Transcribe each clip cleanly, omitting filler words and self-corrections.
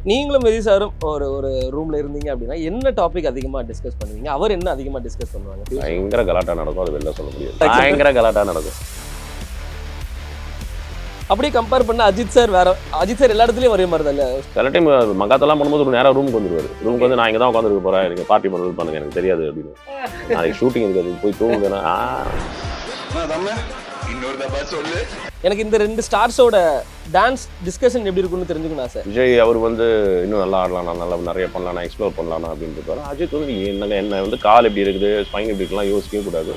நீங்களும் விஜய் சாரும் ஒரு ஒரு ரூம்ல இருந்தீங்க அப்படின்னா என்ன டாபிக் அதிகமா டிஸ்கஸ் பண்ணுவீங்க? அவர் என்ன அதிகமா டிஸ்கஸ் பண்ணுவாங்க? பயங்கர கலாட்டா நடக்கும். அது வெளில சொல்ல முடியாது. பயங்கர கலாட்டா நடக்கும். அப்படியே கம்பேர் பண்ண அஜித் சார் வேற. அஜித் சார் எல்லா இடத்துலயும் ஒரே மாதிரி தான் இல்ல? சில டைம் மகாத்தெல்லாம் பண்ணும்போது ஒரு நேரம் ரூமுக்கு வந்துருவாரு. ரூமுக்கு வந்து நான் இங்கே தான் உட்காந்துருக்க போறேன், எனக்கு பார்ட்டி பண்ணுங்க, எனக்கு தெரியாது அப்படின்னு. நாளைக்கு ஷூட்டிங் இருக்காது, போய் தூங்குனா எனக்கு இந்த ரெண்டு ஸ்டார்ஸோட டான்ஸ் டிஸ்கஷன் எப்படி இருக்குன்னு தெரிஞ்சுக்கணும் சார். விஜய் அவர் வந்து இன்னும் நல்லா ஆடலாம், நான் நல்லா நிறைய பண்ணலாம், நான் எக்ஸ்ப்ளோர் பண்ணலாம் அப்படின்னு இருப்பாரு. அஜித் வந்து என்னங்க என்ன வந்து கால் எப்படி இருக்குது, ஸ்பைன் எப்படி இருக்கலாம் யோசிக்கவே கூடாது.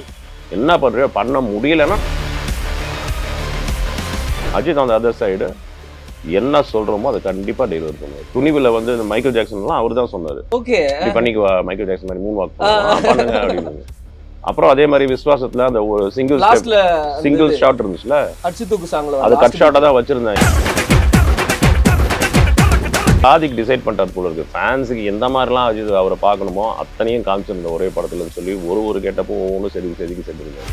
என்ன பண்ணுறியோ பண்ண முடியலன்னா அஜித் அந்த அதர் சைடு என்ன சொல்றோமோ அதை கண்டிப்பா டெலிவர் பண்ணுவார். துணிவில் வந்து இந்த மைக்கேல் ஜாக்சன்லாம் அவர் தான் சொன்னாரு. ஓகே, இப்படி பண்ணிக்குவா மைக்கேல் ஜாக்சன் மாதிரி மூணு வாக் பண்ணுங்க அப்படின்னு. அப்புறம் அதே மாதிரி விஸ்வாசத்துல அந்த ஒரு சிங்கிள் ஷாட் இருந்துச்சுல, அது கட் ஷாட்டா தான் வச்சிருந்தாங்க. ஆதிக்கு டிசைட் பண்ணிட்டார் போல இருக்கு, ஃபேன்ஸுக்கு எந்த மாதிரிலாம் அஜித் அவரை பார்க்கணுமோ அத்தனையும் காமிச்சிருந்த ஒரே படத்துலன்னு சொல்லி ஒரு கேட்டப்போ ஒவ்வொன்றும் செதுக்கி செஞ்சிருந்தாங்க.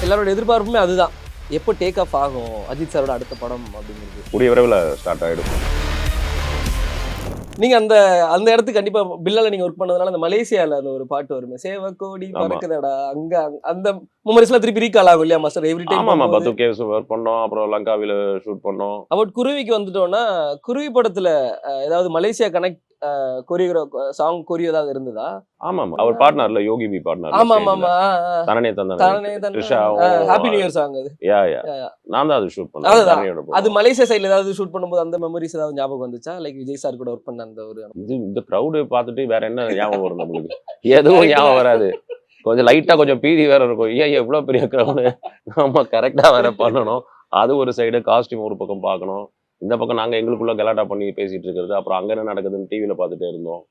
எல்லாரோட எதிர்பார்ப்புமே அதுதான், எப்போ டேக் ஆஃப் ஆகும் அஜித் சாரோட அடுத்த படம் அப்படிங்கிறது. கூடிய விரைவில் ஸ்டார்ட் ஆகிடும். நீங்க அந்த அந்த இடத்துக்கு கண்டிப்பா பில்லால நீங்க ஒர்க் பண்ணதுனால அந்த மலேசியால அந்த ஒரு பாட்டு வருமே, சேவ கோடி பறக்குதடா, அங்க அந்த மெமரிஸ் எல்லாம் திருப்பி ரீகால் ஆகும் இல்லையா மாஸ்டர்? Every time. ஆமா, பத்து கேஸ் ஒர்க் பண்ணோம், அப்புறம் லங்காவில ஷூட் பண்ணோம். அபவுட் குருவிக்கு வந்துட்டோம்னா, குருவி படத்துல ஏதாவது மலேசியா கனெக்ட் சாங் கொரியோ ஏதாவது இருந்ததா? ஆமா, அவர் பார்ட்னர்ல யோகி பி பார்ட்னர். ஆமா ஆமா, தனனே Trisha happy new year song அது. யா நான் தான் அது ஷூட் பண்ணேன். அது மலேசியா சைடுல ஏதாவது ஷூட் பண்ணும்போது அந்த மெமரிஸ் ஏதாவது ஞாபகம் வந்துச்சா? லைக் விஜய் சார் கூட ஒர்க் பண்ண அந்த ஒரு இந்த கிரவுட் பார்த்துட்டு வேற என்ன ஞாபகம் வரும் நம்மளுக்கு? எதுவும் ஞாபகம் வராது. கொஞ்சம் லைட்டா கொஞ்சம் பீதி வேற இருக்கும். எவ்வளவு பெரிய கிரவுடு, நம்ம கரெக்டா வேற பண்ணணும். அது ஒரு சைடு, காஸ்டியூம் ஒரு பக்கம் பார்க்கணும், இந்த பக்கம் நாங்கள் எங்களுக்குள்ள கலாட்டா பண்ணி பேசிட்டு இருக்கிறது, அப்புறம் அங்கே என்ன நடக்குதுன்னு டிவியில் பார்த்துட்டே இருந்தோம்.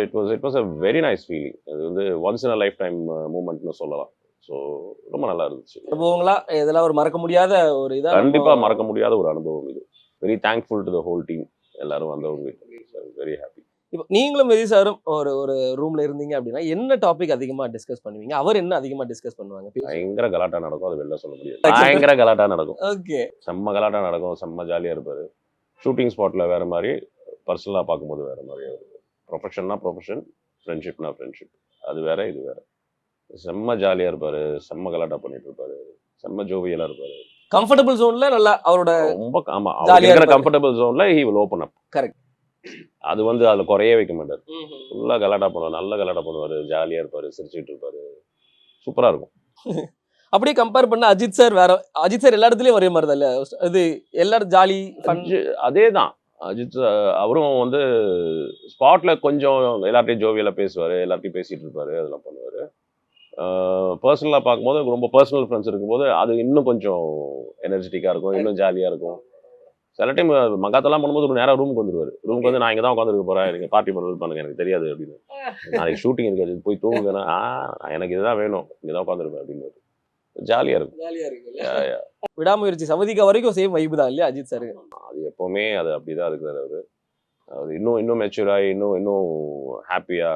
It was a very nice feeling. அது வந்து once in a life time மூமெண்ட்னு சொல்லலாம். ஸோ ரொம்ப நல்லா இருந்துச்சு. அனுபவங்களா இதெல்லாம் ஒரு மறக்க முடியாத ஒரு இதாக, கண்டிப்பாக மறக்க முடியாத ஒரு அனுபவம் இது. Very thankful to the whole team, எல்லாரும் வந்தவங்க. Very happy. இப்போ நீங்களும் விஜய் சாரும் ஒரு ஒரு ரூம்ல இருந்தீங்க அப்படின்னா என்ன டாபிக் அதிகமா டிஸ்கஸ் பண்ணுவீங்க? அவர் என்ன அதிகமா டிஸ்கஸ் பண்ணுவாங்க? பயங்கர கலாட்டா நடக்கும். அது வெளில சொல்ல முடியாது. பயங்கர கலாட்டா நடக்கும். ஓகே, செம்ம கலாட்டா நடக்கும். செம்ம ஜாலியா இருப்பாரு. ஷூட்டிங் ஸ்பாட்ல வேற மாதிரி, பர்சனலா பார்க்கும்போது வேற மாதிரி. ப்ரொஃபஷன்னா ப்ரொஃபஷன், ஃப்ரெண்ட்ஷிப்னா ஃப்ரெண்ட்ஷிப், அது வேற இது வேற. செம்ம ஜாலியா இருப்பாரு, செம்ம கலாட்டா பண்ணிட்டு இருப்பாரு, செம்ம ஜோவியலா இருப்பாரு. கம்ஃபர்டபுள் ஜோன்ல நல்லா அவரோட ரொம்ப ஆமா, அவருக்கு கம்ஃபர்டபுள் ஜோன்ல he will open up. Correct. அது வந்து அதுல குறையே வைக்க மாட்டாரு. ஃபுல்லா கலாட்டா பண்ணுவார், நல்ல கலாட்டா பண்ணுவாரு, ஜாலியா இருப்பாரு, சிரிச்சுட்டு இருப்பாரு, சூப்பரா இருக்கும். அப்படியே கம்பேர் பண்ண அஜித் சார் வேற. அஜித் சார் எல்லா இடத்துலயும் ஒரே மாதிரி தான் இல்ல? இது எல்லாரும் ஜாலி அதே தான். அஜித் அவரும் வந்து ஸ்பாட்ல கொஞ்சம் எல்லார்ட்டையும் ஜோவியலா பேசுவாரு, எல்லார்ட்டையும் பேசிட்டு இருப்பாரு, அதெல்லாம் பண்ணுவாரு. பர்சனலா பார்க்கும்போது ரொம்ப பர்சனல் ஃப்ரெண்ட்ஸ் இருக்கும்போது அது இன்னும் கொஞ்சம் எனர்ஜெட்டிக்கா இருக்கும், இன்னும் ஜாலியா இருக்கும். சில டைம் மகாத்தெல்லாம் பண்ணும்போது ஒரு நேரம் ரூமுக்கு வந்துருவாரு. ரூமுக்கு வந்து நான் இங்கே தான் உட்காந்துருக்க போறேன், எனக்கு பார்ட்டி பண்ணுங்க, எனக்கு தெரியாது அப்படின்னு. நாளைக்கு ஷூட்டிங் இருக்காது, போய் தூங்குனா எனக்கு இதுதான் வேணும், இங்கே தான் உட்காந்துருப்பேன் அப்படின்னு. ஜாலியா இருக்கும். விடாமுயற்சி சவதிகா வரைக்கும் சேம் வைப் தான் இல்லையா அஜித் சார்? அது எப்பவுமே அது அப்படிதான் இருக்கிறாரு அவரு. அது இன்னும் மெச்சூராகி இன்னும் ஹாப்பியா,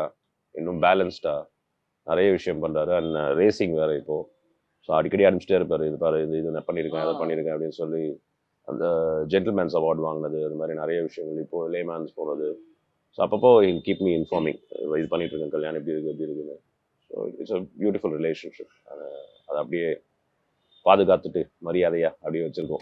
இன்னும் பேலன்ஸ்டா நிறைய விஷயம் பண்றாரு. அண்ட் ரேசிங் வேற இப்போ. ஸோ அடிக்கடி அனுப்பிச்சிட்டே இருப்பாரு, இது பாரு, இது நான் பண்ணியிருக்கேன், அதை பண்ணியிருக்கேன் அப்படின்னு சொல்லி. அந்த ஜென்டில்மேன்ஸ் அவார்டு வாங்கினது, அது மாதிரி நிறைய விஷயங்கள். இப்போ லேமேன்ஸ் போனது. ஸோ அப்பப்போ ஹில் கீப் மீ இன்ஃபார்மிங், இது பண்ணிட்டு இருக்கேன், கல்யாணம் எப்படி இருக்குன்னு. So it's a beautiful relationship. அதை அப்படியே பாதுகாத்துட்டு மரியாதையா அப்படியே வச்சிருக்கோம்.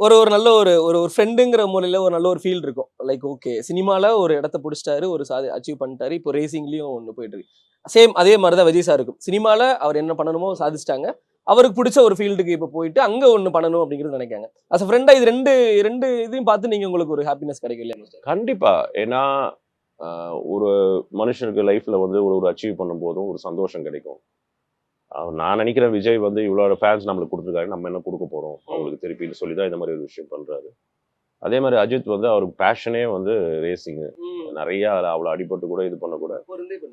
ஒரு ஒரு நல்ல ஒரு ஒரு ஃப்ரெண்டுங்கிற முறையில ஒரு நல்ல ஒரு ஃபீல் இருக்கும். லைக் ஓகே, சினிமால ஒரு இடத்த பிடிச்சிட்டாரு, ஒரு அச்சீவ் பண்ணிட்டாரு, இப்போ ரேசிங்லயும் ஒன்று போயிட்டு இருக்கு. சேம் அதே மாதிரி தான் விஜய் சார் இருக்கும். சினிமால அவர் என்ன பண்ணணுமோ சாதிச்சிட்டாங்க, அவருக்கு பிடிச்ச ஒரு ஃபீல்டுக்கு இப்போ போயிட்டு அங்கே ஒன்று பண்ணணும் அப்படிங்கிறது நினைக்காங்க. அஸ் அ ஃப்ரெண்டா இது ரெண்டு இதையும் பார்த்து நீங்கள் உங்களுக்கு ஒரு ஹாப்பினஸ் கிடைக்கும் இல்லையா? கண்டிப்பா. ஏன்னா ஒரு மனுஷனுக்கு லைஃப்ல வந்து ஒரு அச்சீவ் பண்ணும் போதும் ஒரு சந்தோஷம் கிடைக்கும். நான் நினைக்கிறேன் விஜய் வந்து இவ்வளோ ஃபேன்ஸ் நம்மளுக்கு கொடுத்துருக்காரு, நம்ம என்ன கொடுக்க போறோம் அவங்களுக்கு திருப்பின்னு சொல்லி தான் இந்த மாதிரி ஒரு விஷயம் பண்றாரு. அதே மாதிரி அஜித் வந்து அவருக்கு பேஷனே வந்து ரேசிங்கு. நிறைய அவ்வளோ அடிபட்டு கூட இது பண்ணக்கூட,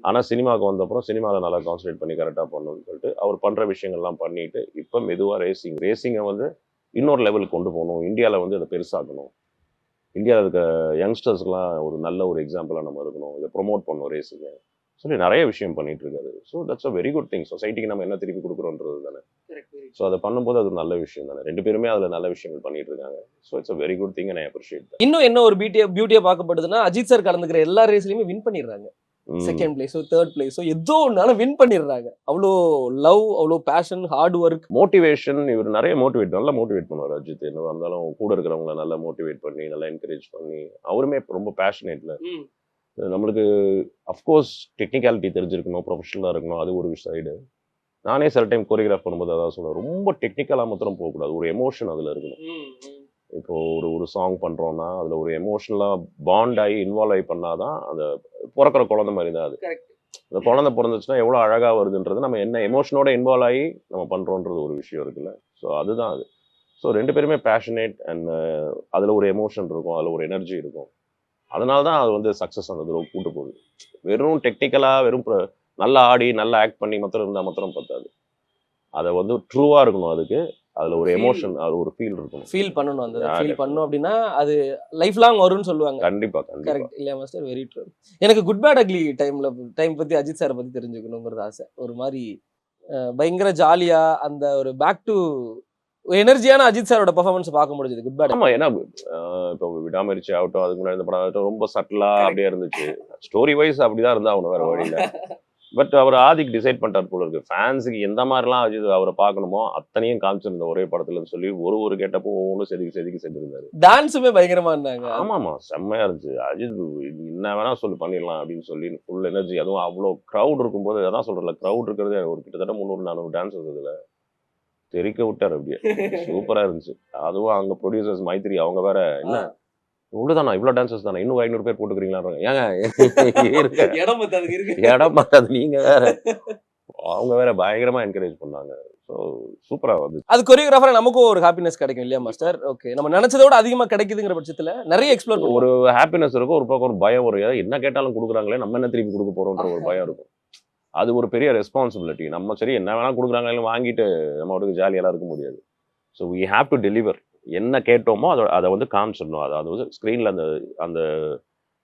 ஆனால் சினிமாவுக்கு வந்தப்பறம் சினிமாவில் நல்லா கான்சன்ட்ரேட் பண்ணி கரெக்டாக பண்ணணும்னு சொல்லிட்டு அவர் பண்ணுற விஷயங்கள்லாம் பண்ணிட்டு இப்போ மெதுவாக ரேசிங்கை வந்து இன்னொரு லெவலுக்கு கொண்டு போகணும், இந்தியாவில் வந்து அதை பெருசாக்கணும், இந்தியாவில் இருக்க யங்ஸ்டர்ஸ்க்குலாம் ஒரு நல்ல ஒரு எக்ஸாம்பிளாக நம்ம இருக்கணும், இதை ப்ரொமோட் பண்ணணும் ரேசிங்கை. சொல்லி நிறைய விஷயம் பண்ணிட்டு இருக்காரு. So that's a very good thing. சொசைட்டிக்கு நம்ம என்ன திருப்பி கொடுக்குறோன்றது தானே. ஸோ அதை பண்ணும்போது அது நல்ல விஷயம் தானே. 2 பேருமே அதில் நல்ல விஷயங்கள் பண்ணிட்டு இருக்காங்க. So it's a very good thing and I appreciate that. இன்னும் என்ன ஒரு பியூட்டியா பார்க்கப்படுதுன்னா, அஜித் சார் கலந்துக்கிற எல்லா ரேஸ்லயுமே வின் பண்ணிடுறாங்க. செகண்ட் பிளேஸோ தேர்ட் பிளேஸோ ஏதோ ஒன்னால வின் பண்ணிடுறாங்க. அவ்வளோ லவ், அவ்வளோ பேஷன், ஹார்ட் ஒர்க். மோட்டிவேஷன் இவர் நிறைய நல்லா மோட்டிவேட் பண்ணுவார் அஜித். என்ன இருந்தாலும் கூட இருக்கிறவங்கள நல்லா மோட்டிவேட் பண்ணி நல்லா என்கரேஜ் பண்ணி அவருமே ரொம்ப பேஷனேட்ல. நம்மளுக்கு அஃப்கோர்ஸ் டெக்னிக்காலிட்டி தெரிஞ்சிருக்கணும், ப்ரொஃபஷனலாக இருக்கணும், அது ஒரு சைடு. நானே சில டைம் கோரியோகிராஃப் பண்ணும்போது அதான் சொல்லுவேன், ரொம்ப டெக்னிக்கலாக மாத்திரம் போகக்கூடாது, ஒரு எமோஷன் அதில் இருக்கணும். இப்போ ஒரு சாங் பண்ணுறோன்னா அதில் ஒரு எமோஷனலாக பாண்ட் ஆகி இன்வால்வ் ஆகி பண்ணாதான் அந்த பிறக்கிற குழந்தை மாதிரி தான் அது. அந்த குழந்தை பிறந்துச்சுன்னா எவ்வளோ அழகாக வருதுன்றது நம்ம என்ன எமோஷனோட இன்வால்வ் ஆகி நம்ம பண்ணுறோன்றது ஒரு விஷயம் இருக்குல்ல. ஸோ அதுதான் அது. ஸோ 2 பேருமே பேஷனேட் அண்ட் அதில் ஒரு எமோஷன் இருக்கும், அதில் ஒரு எனர்ஜி இருக்கும். அதனால தான் அது வந்து சக்ஸஸ் அந்த தடவை கூட்டு போகுது. வெறும் டெக்னிக்கலாக வெறும் நல்லா ஆடி நல்லா ஆக்ட் பண்ணி மாத்திரம் இருந்தால் மாத்திரம் பத்தாது. அதை வந்து ட்ரூவாக இருக்கணும். அதுக்கு அதில் ஒரு எமோஷன், அது ஒரு ஃபீல் இருக்கணும். ஃபீல் பண்ணணும். அந்த ஃபீல் பண்ணணும் அப்படின்னா அது லைஃப் லாங் வரும்னு சொல்லுவாங்க. கண்டிப்பா கண்டிப்பா. கரெக்ட் இல்லையா மாஸ்டர்? Very true. எனக்கு குட் பேட் அக்லி டைம் பத்தி அஜித் சாரை பத்தி தெரிஞ்சுக்கணுங்கிறது ஆசை. ஒரு மாதிரி பயங்கர ஜாலியா அந்த ஒரு பேக் டு எனர்ஜியான அஜித் சாரோட பெர்ஃபார்மன்ஸ் பார்க்க முடிஞ்சது குட் பேட். ஆமா, ஏன்னா இப்போ விடாமரிச்சி ஆகட்டும், அதுக்கு முன்னாடி இந்த படம் ஆகட்டும், ரொம்ப சட்டிலா அப்படியே இருந்துச்சு. ஸ்டோரி வைஸ் அப்படிதான் இருந்தா அவனு வேற வழியில. பட் அவர் ஆதிக்கு டிசைட் பண்ணிட்டார் போல இருக்கு. ஃபேன்ஸுக்கு எந்த மாதிரிலாம் அஜித் அவரை பார்க்கணுமோ அத்தனையும் காமிச்சிருந்த ஒரே படத்துலன்னு சொல்லி ஒரு கேட்டப்போ ஒவ்வொன்றும் செதுக்கி செஞ்சிருந்தாரு. டான்ஸுமே பயங்கரமா இருந்தாங்க. ஆமாமா, செம்மையா இருந்துச்சு. அஜித் என்ன வேணா சொல்லி பண்ணிடலாம் அப்படின்னு சொல்லி ஃபுல் எனர்ஜி. அதுவும் அவ்வளோ க்ரௌட் இருக்கும்போது, அதான் சொல்றேன்ல, க்ரௌட் இருக்கிறதே ஒரு கிட்டத்தட்ட 300-400 டான்ஸ் இதுல தெரிக்க விட்டார் அப்படியே. சூப்பரா இருந்துச்சு. அதுவும் அங்க ப்ரொடியூசர்ஸ் மைத்ரி அவங்க வேற, என்ன இவ்வளவுதானா, இவ்வளவு டான்சர்ஸ் தானே, இன்னும் 500 பேர் போட்டுக்கிறீங்களா? ஏங்க இடம் பார்த்தாது, நீங்க வேற. அவங்க வேற பயங்கரமா என்கரேஜ் பண்ணாங்க. ஸோ சூப்பரா வந்து அது கொரியோகிராஃபரா நமக்கும் ஒரு ஹாப்பினஸ் கிடைக்கும் இல்லையா மாஸ்டர்? ஓகே, நம்ம நினைச்சதை விட அதிகமா கிடைக்குதுங்கிற பட்சத்துல நிறைய எக்ஸ்ப்ளோர் பண்ணுவோம். ஒரு ஹாப்பினஸ் இருக்கும், ஒரு பக்கம் ஒரு பயம் வரும். என்ன கேட்டாலும் கொடுக்குறாங்களே, நம்ம என்ன திருப்பி கொடுக்க போறோம்ன்ற ஒரு பயம் இருக்கும். அது ஒரு பெரிய ரெஸ்பான்சிபிலிட்டி. நம்ம சரி என்ன வேணா கொடுக்குறாங்களே வாங்கிட்டு நம்ம ஒரு ஜாலியெல்லாம் இருக்க முடியாது. So we have to deliver. என்ன கேட்டோமோ அதை வந்து காமிச்சிடணும். அதாவது வந்து ஸ்க்ரீனில் அந்த அந்த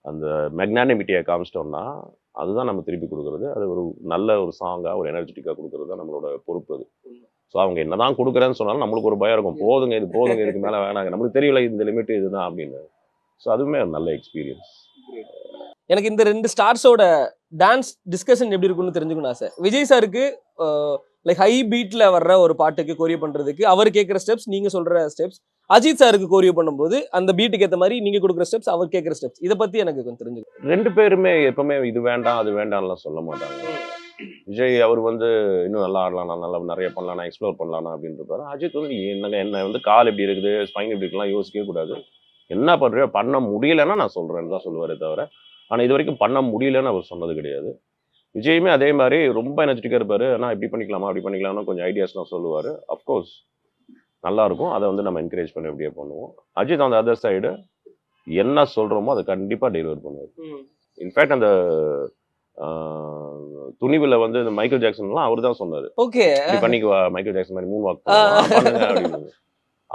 அந்த மெக்னானிமிட்டியை காமிச்சிட்டோம்னா அதுதான் நம்ம திருப்பி கொடுக்குறது. அது ஒரு நல்ல ஒரு சாங்காக, ஒரு எனர்ஜெட்டிக்காக கொடுக்குறது தான் நம்மளோட பொறுப்பு அது. ஸோ அவங்க என்னதான் கொடுக்குறேன்னு சொன்னாலும் நம்மளுக்கு ஒரு பயம் இருக்கும். போதுங்க, இதுக்கு மேலே வேணாங்க, நம்மளுக்கு தெரியல இந்த லிமிட் இதுதான் அப்படின்னு. ஸோ அதுவுமே ஒரு நல்ல எக்ஸ்பீரியன்ஸ். எனக்கு இந்த 2 ஸ்டார்ஸோட டான்ஸ் டிஸ்கஷன் எப்படி இருக்குன்னு தெரிஞ்சுக்கணும் ஆசை. விஜய் சாருக்கு லைக் ஹை பீட்ல வர்ற ஒரு பாட்டுக்கு கோரியோ பண்றதுக்கு அவர் கேட்குற ஸ்டெப்ஸ், நீங்க சொல்ற ஸ்டெப்ஸ். அஜித் சாருக்கு கோரியோ பண்ணும்போது அந்த பீட்டுக்கு ஏற்ற மாதிரி நீங்க கொடுக்குற ஸ்டெப்ஸ், அவர் கேட்குற ஸ்டெப்ஸ். இதை பத்தி எனக்கு கொஞ்சம் தெரிஞ்சுக்கணும். 2 பேருமே எப்பவுமே இது வேண்டாம் அது வேண்டாம்லாம் சொல்ல மாட்டாங்க. விஜய் அவர் வந்து இன்னும் நல்லா ஆடலாம், நான் நல்லா நிறைய பண்ணலாம், நான் எக்ஸ்ப்ளோர் பண்ணலாம் அப்படின்னு இருப்பாரு. அஜித் வந்து என்ன வந்து கால் எப்படி இருக்குது, ஸ்பைன் எப்படி இருக்குலாம் யோசிக்கவே கூடாது. என்ன பண்றியோ பண்ண முடியலன்னா நான் சொல்றேன்னு தான் சொல்லுவாரே தவிர, ஆனால் இது வரைக்கும் பண்ண முடியலன்னு அவர் சொன்னது கிடையாது. விஜயுமே அதே மாதிரி ரொம்ப எனர்ஜெட்டிக்காக இருப்பாரு. ஆனால் இப்படி பண்ணிக்கலாமா அப்படி பண்ணிக்கலாம்னு கொஞ்சம் ஐடியாஸ்லாம் சொல்லுவார். அஃப்கோர்ஸ் நல்லா இருக்கும். அதை வந்து நம்ம என்கரேஜ் பண்ணி அப்படியே பண்ணுவோம். அஜித் அந்த அதர் சைடு என்ன சொல்கிறோமோ அதை கண்டிப்பாக டெலிவர் பண்ணுவார். இன்ஃபேக்ட் அந்த துணிவில் வந்து இந்த மைக்கேல் ஜாக்சன்லாம் அவர் தான் சொன்னார். ஓகே, பண்ணிக்குவா மைக்கேல் ஜாக்சன் மாதிரி 3 வாக் பண்ணுங்க அப்படின்னு.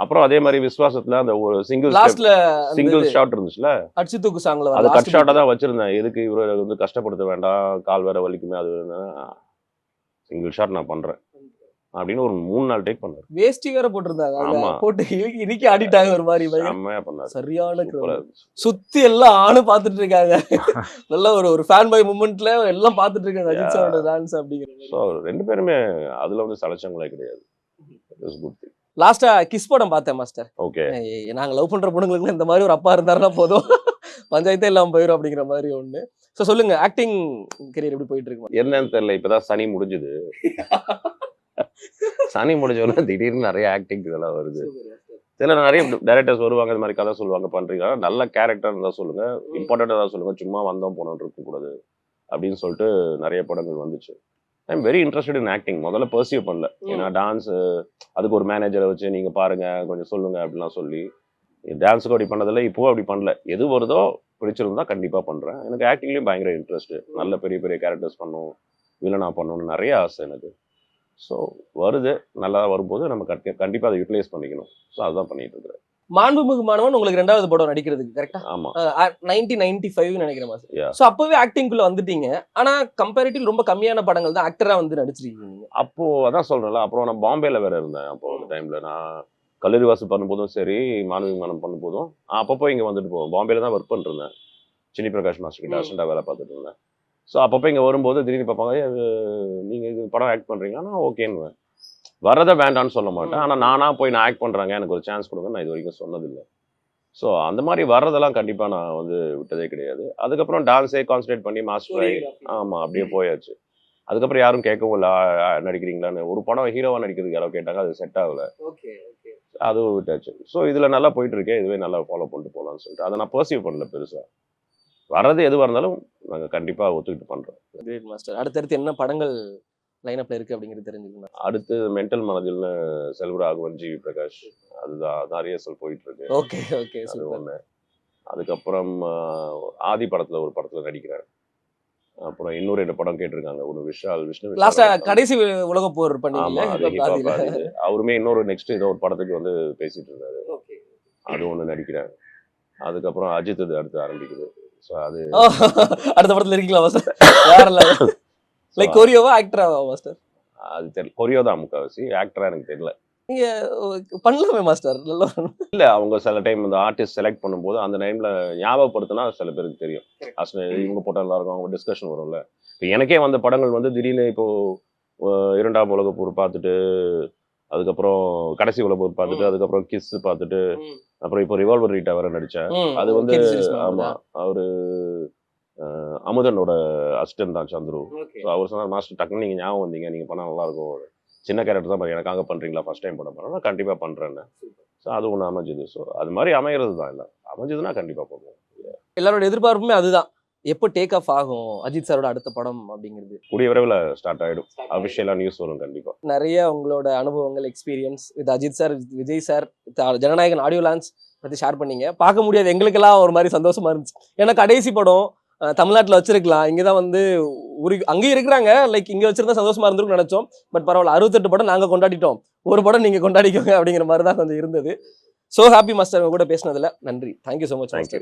அப்புறம் அதே மாதிரி விஸ்வாசத்துல அந்த ஒரு சிங்கிள் ஷாட் இருந்துச்சுல, அடிச்சுதூக்கு சாங்ல அது கட் ஷாட்டா தான் வச்சிருந்தேன். எதுக்கு இவரை வந்து கஷ்டப்படுத்த வேண்டாம், கால் வேற வலிக்குமே, அது சிங்கிள் ஷாட் நான் பண்றேன் அப்படின்னு ஒரு 3 நாள் டேக் பண்ணாரு. வேஸ்டி வேற போட்டிருந்தாங்க, போட்டு இன்னைக்கு ஆடிட்டாங்க ஒரு மாதிரி. செம்மையா பண்ணாரு, சரியான சுத்தி எல்லாம் ஆணு பாத்துட்டு இருக்காங்க. நல்ல ஒரு ஃபேன் பாய் மூமெண்ட்ல எல்லாம் பாத்துட்டு இருக்காங்க அஜித் சாரோட டான்ஸ் அப்படிங்கிறது. ஸோ 2 பேருமே அதுல வந்து சலச்சங்களே கிடையாது. லாஸ்டா கிஸ் படம் பார்த்தேன் மாஸ்டர். ஓகே, நாங்க லவ் பண்ற பொண்ணுங்களுக்கு இந்த மாதிரி ஒரு அப்பா இருந்தாருன்னா போதும், பஞ்சாயத்தே இல்லாம போயிடும் அப்படிங்கிற மாதிரி ஒண்ணு. சோ சொல்லுங்க, ஆக்டிங் கரியர் எப்படி போயிட்டு இருக்கு? என்னன்னு தெரியல, இப்பதான் சனி முடிஞ்சது. சனி முடிஞ்சோன்னா திடீர்னு நிறைய ஆக்டிங் இதெல்லாம் வருது. சில நிறைய டைரக்டர்ஸ் வருவாங்க, இந்த மாதிரி கதை சொல்லுவாங்க, பண்றீங்க நல்ல கேரக்டர் இருந்தா சொல்லுங்க, இம்பார்ட்டண்டா தான் சொல்லுங்க, சும்மா வந்தோம் போனோம் இருக்கக்கூடாது அப்படின்னு சொல்லிட்டு நிறைய படங்கள் வந்துச்சு. I am very interested in acting. முதல்ல பர்சீவ் பண்ணல, ஏன்னா டான்ஸ் அதுக்கு ஒரு மேனேஜரை வச்சு நீங்க பாருங்க கொஞ்சம் சொல்லுங்க அப்படிலாம் சொல்லி டான்ஸுக்கு அப்படி பண்ணதில்லை, இப்போ அப்படி பண்ணல. எது வருதோ பிடிச்சிருந்தா கண்டிப்பா பண்றேன். எனக்கு ஆக்டிங்லயும் பயங்கர இன்ட்ரெஸ்ட். நல்ல பெரிய பெரிய கேரக்டர்ஸ் பண்ணும், வில்லனா பண்ணணும்னு நிறைய ஆசை எனக்கு. ஸோ வருது, நல்லா வரும்போது நம்ம கண்டிப்பா அதை யூட்டிலைஸ் பண்ணிக்கணும். ஸோ அதுதான் பண்ணிட்டு இருக்கிறேன். மாண்புமிகு மாணவன் உங்களுக்கு 2வது படம் நடிக்கிறதுக்கு கரெக்டா? ஆமா 1995 நினைக்கிறேன் மாஸ்டர். Yeah. சோ அப்பவே ஆக்டிங்குள்ள வந்துட்டீங்க. ஆனா கம்பேரிட்டிவ் ரொம்ப கம்மியான படங்கள் தான் ஆக்டரா வந்து நடிச்சிருக்கீங்க நீங்க. அப்போ அதான் சொல்றேன்ல, அப்புறம் நான் பாம்பேல வேற இருந்தேன். அப்போ அந்த டைம்ல நான் கல்லூரி வாசல் பண்ணும்போதும் சரி, மாணவி மனம் பண்ணும்போதும் அப்பப்போ இங்க வந்துட்டு போவேன். பாம்பேல தான் ஒர்க் பண்ணிட்டு இருந்தேன். சினி பிரகாஷ் மாஸ்டர் கிட்ட அசிஸ்டண்டா வேலை பார்த்துட்டு இருந்தேன். ஸோ அப்பப்போ இங்க வரும்போது திடீர்னு பார்ப்பாங்க, நீங்க இது படம் ஆக்ட் பண்றீங்கன்னா நான் ஓகேன்னு வரதை வேண்டான்னு சொல்ல மாட்டேன். ஆனா நானா போய் நான் ஆக்ட் பண்றாங்க, எனக்கு ஒரு சான்ஸ் கொடுங்க, நான் இது வரைக்கும் சொன்னதில்லை. ஸோ அந்த மாதிரி வர்றதெல்லாம் கண்டிப்பா நான் வந்து விட்டதே கிடையாது. அதுக்கப்புறம் டான்ஸே கான்சன்ட்ரேட் பண்ணி மாஸ்டர் ஆகி ஆமா அப்படியே போயாச்சு. அதுக்கப்புறம் யாரும் கேட்கவும் இல்லை நடிக்கிறீங்களான்னு. ஒரு படம் ஹீரோவா நடிக்கிறதுக்கு யாரோ கேட்டாங்க, அது செட் ஆகல, அதுவும் விட்டாச்சு. ஸோ இதுல நல்லா போயிட்டு இருக்கேன், இதுவே நல்லா ஃபாலோ பண்ணிட்டு போகலாம்னு சொல்லிட்டு அதை நான் பர்சீவ் பண்ணல பெருசா. வர்றது எதுவாக இருந்தாலும் நாங்க கண்டிப்பா ஒத்துக்கிட்டு பண்றோம். Great master. அடுத்தடுத்து என்ன படங்கள் லைனப்ல இருக்கு அப்படிங்கிறது தெரிஞ்சுக்கணும். அடுத்து மென்டல் மனதில்னு செல்வராகவன், ஜிவி பிரகாஷ், அதுதான் ரிஹர்சல் போயிட்டு இருக்கு. ஓகே ஓகே அது சூப்பர். ஒண்ணு. அதுக்கப்புறம் ஆதி படத்துல ஒரு படத்துல நடிக்கிறேன். அப்புறம் இன்னொரு 2 படம் கேட்டிருக்காங்க. ஒன்று விஷ்ணு லாஸ்டா விஷால். கடைசி உலக போர் ஆமா பண்ணீங்கல்ல அது hip hop ஹிப்ஹாப் ஆதியில. ஆதி. அவருமே இன்னொரு நெக்ஸ்ட் ஏதோ ஒரு படத்துக்கு வந்து பேசிட்டு இருந்தாரு. ஓகே. அது ஒண்ணு நடிக்கிறேன். அதுக்கப்புறம் அஜித் இது அடுத்து ஆரம்பிக்குது. ஸோ அது ஓ, அடுத்த படத்துல இருக்கீங்களா மாஸ்டர்? வேற லெவல். லைக் கொரியோவா ஆக்டராவா மாஸ்டர்? அது தெரியல. கொரியோ தான் முக்காவாசி, ஆக்டரா எனக்கு தெரியல. நீங்க பண்ணலாமே மாஸ்டர். நல்லா இல்ல அவங்க சில டைம் இந்த ஆர்டிஸ்ட் செலக்ட் பண்ணும்போது அந்த டைம்ல ஞாபகப்படுத்தினா சில பேருக்கு தெரியும். இவங்க போட்டா நல்லா இருக்கும், அவங்க டிஸ்கஷன் வரும்ல. இப்போ எனக்கே வந்த படங்கள் வந்து திடீர்னு இப்போ 2ஆம் உலகப் போர் பார்த்துட்டு, அதுக்கப்புறம் கடைசி உலகப் போர் பார்த்துட்டு, அதுக்கப்புறம் கிஸ் பார்த்துட்டு, அப்புறம் இப்போ ரிவால்வர் ரீட்டா வேற நடிச்சேன். அது வந்து ஆமா அவரு அமுதனோட அசிஸ்டன்ட் தான் சந்துரு. ஸோ அவர் சொன்னார், மாஸ்டர் டக்குன்னு நீங்க ஞாபகம் வந்தீங்க, நீங்க பண்ணா நல்லா இருக்கும், சின்ன கேரக்டர் தான் பாருங்க, எனக்காக பண்றீங்களா, ஃபர்ஸ்ட் டைம் பண்ண போறேன், நான் கண்டிப்பா பண்றேன்னு. ஸோ அது ஒன்று அமைஞ்சது. ஸோ அது மாதிரி அமைகிறது தான், இல்லை அமைஞ்சதுன்னா கண்டிப்பா பண்ணுவோம். எல்லாரோட எதிர்பார்ப்புமே அதுதான். எப்போ டேக் ஆஃப் ஆகும் அஜித் சாரோட அடுத்த படம் அப்படிங்கிறது? கூடிய விரைவில் ஸ்டார்ட் ஆயிடும். அபிஷியலா நியூஸ் வரும் கண்டிப்பா. நிறைய உங்களோட அனுபவங்கள், experience with Ajith sir, Vijay sir, Jananayagan audio launch பத்தி ஷேர் பண்ணீங்க. பார்க்க முடியாது, எங்களுக்கெல்லாம் ஒரு மாதிரி சந்தோஷமா இருந்துச்சு. ஏன்னா கடைசி படம் தமிழ்நாட்டில் வச்சிருக்கலாம், இங்கதான் வந்து அங்கேயும் இருக்கிறாங்க, லைக் இங்க வச்சிருந்தா சந்தோஷமா இருந்திருக்கும்னு நினைச்சோம். பட் பரவாயில்ல, 68 படம் நாங்க கொண்டாடிட்டோம், ஒரு படம் நீங்க கொண்டாடிக்கோங்க அப்படிங்கிற மாதிரி தான் கொஞ்சம் இருந்தது. ஸோ ஹாப்பி மாஸ்டர், உங்க கூட பேசினதுல நன்றி. Thank you so much. தேங்க்யூ.